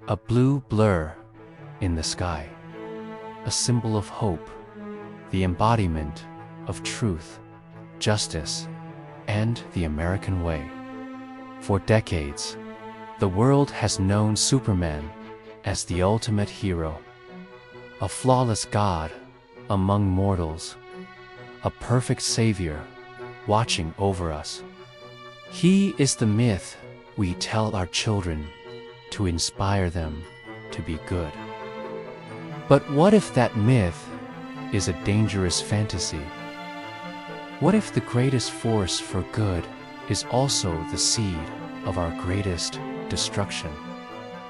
a blue blur in the sky, a symbol of hope, the embodiment of truth, justice, and the American way. For decades, the world has known Superman as the ultimate hero, a flawless god among mortals, a perfect savior watching over us. He is the myth we tell our children to inspire them to be good. But what if that myth is a dangerous fantasy? What if the greatest force for good is also the seed of our greatest destruction?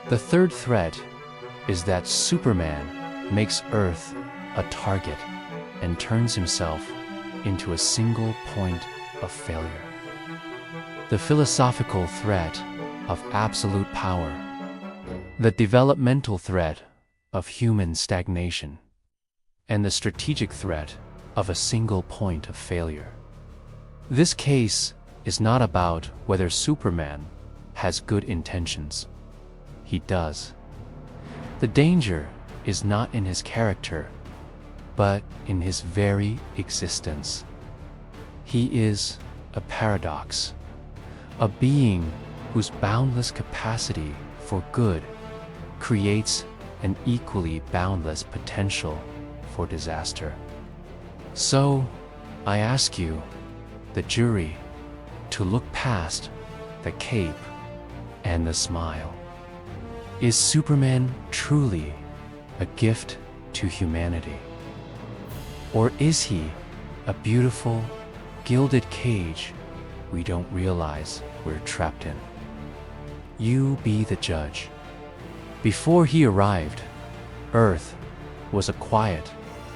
The third threat is that Superman makes Earth a target and turns himself into a single point of failure. The philosophical threat of absolute power, the developmental threat of human stagnation, and the strategic threat of a single point of failure. This case is not about whether Superman has good intentions. He does. The danger is not in his character, but in his very existence. He is a paradox, a being whose boundless capacity for good creates an equally boundless potential for disaster. So, I ask you, the jury, to look past the cape and the smile. Is Superman truly a gift to humanity? Or is he a beautiful, gilded cage we don't realize we're trapped in? You be the judge. Before he arrived, Earth was a quiet,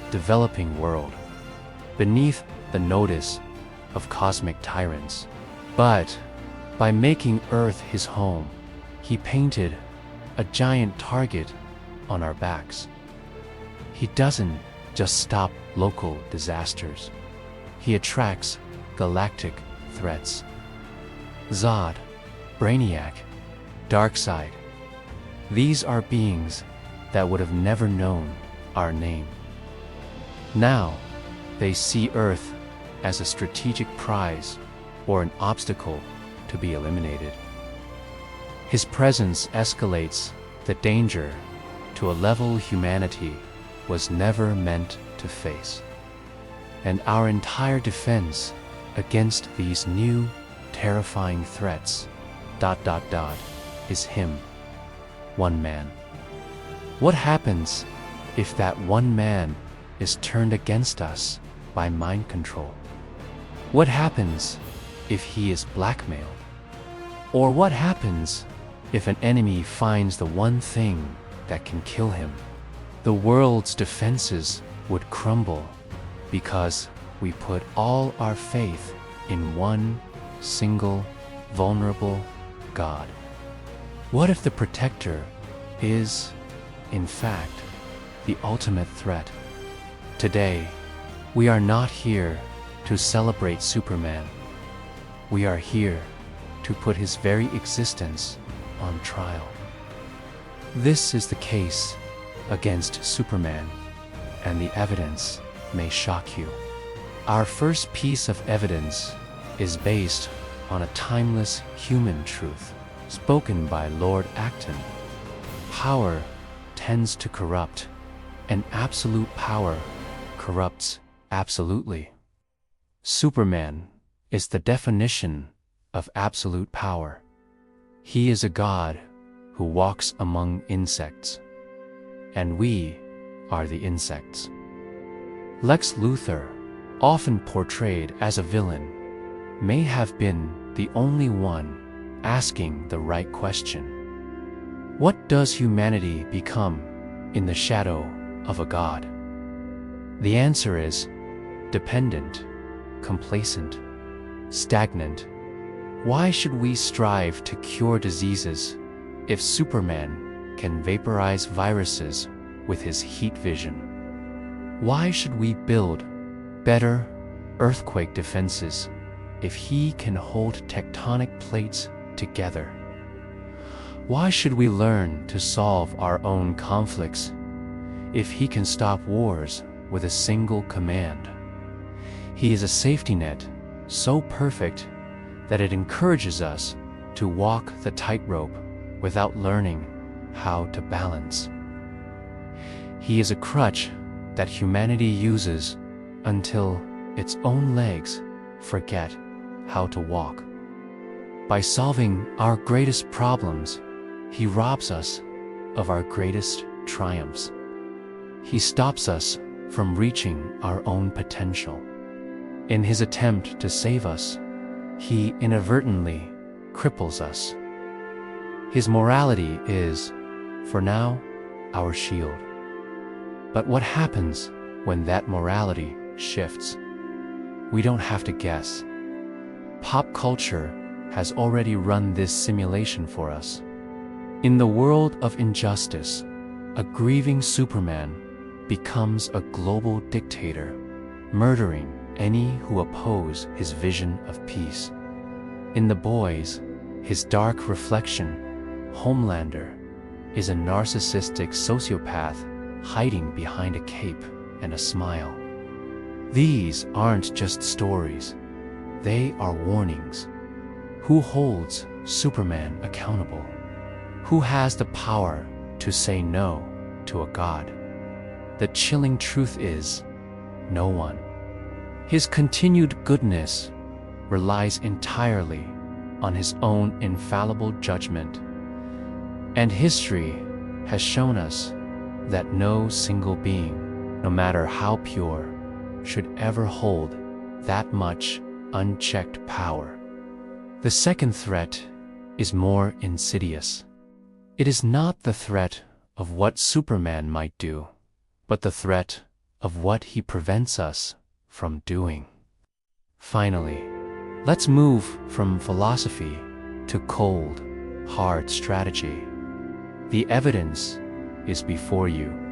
developing world, beneath the notice of cosmic tyrants. But by making Earth his home, he painted a giant target on our backs. He doesn't just stop local disasters. He attracts galactic threats. Zod, Brainiac, Darkseid. These are beings that would have never known our name. Now, they see Earth as a strategic prize or an obstacle to be eliminated. His presence escalates the danger to a level humanity was never meant to face. And our entire defense against these new, terrifying threats, ... is him, one man. What happens if that one man is turned against us by mind control? What happens if he is blackmailed? Or what happens if an enemy finds the one thing that can kill him? The world's defenses would crumble because we put all our faith in one single, vulnerable God. What if the protector is, in fact, the ultimate threat? Today, we are not here to celebrate Superman. We are here to put his very existence on trial. This is the case against Superman, and the evidence may shock you. Our first piece of evidence is based on a timeless human truth spoken by Lord Acton. Power tends to corrupt, and absolute power corrupts absolutely. Superman is the definition of absolute power. He is a god who walks among insects, and we are the insects. Lex Luthor, often portrayed as a villain, may have been the only one asking the right question. What does humanity become in the shadow of a god? The answer is dependent, complacent, stagnant. Why should we strive to cure diseases if Superman can vaporize viruses with his heat vision? Why should we build better earthquake defenses if he can hold tectonic plates together? Why should we learn to solve our own conflicts if he can stop wars with a single command? He is a safety net so perfect that it encourages us to walk the tightrope without learning how to balance. He is a crutch that humanity uses until its own legs forget how to walk. By solving our greatest problems, he robs us of our greatest triumphs. He stops us from reaching our own potential. In his attempt to save us, he inadvertently cripples us. His morality is, for now, our shield. But what happens when that morality shifts? We don't have to guess. Pop culture has already run this simulation for us. In the world of injustice, a grieving Superman becomes a global dictator, murdering any who oppose his vision of peace. In The Boys, his dark reflection, Homelander, is a narcissistic sociopath hiding behind a cape and a smile. These aren't just stories, they are warnings. Who holds Superman accountable? Who has the power to say no to a god? The chilling truth is, no one. His continued goodness relies entirely on his own infallible judgment. And history has shown us that no single being, no matter how pure, should ever hold that much unchecked power. The second threat is more insidious. It is not the threat of what Superman might do, but the threat of what he prevents us from doing. Finally, let's move from philosophy to cold, hard strategy. The evidence is before you.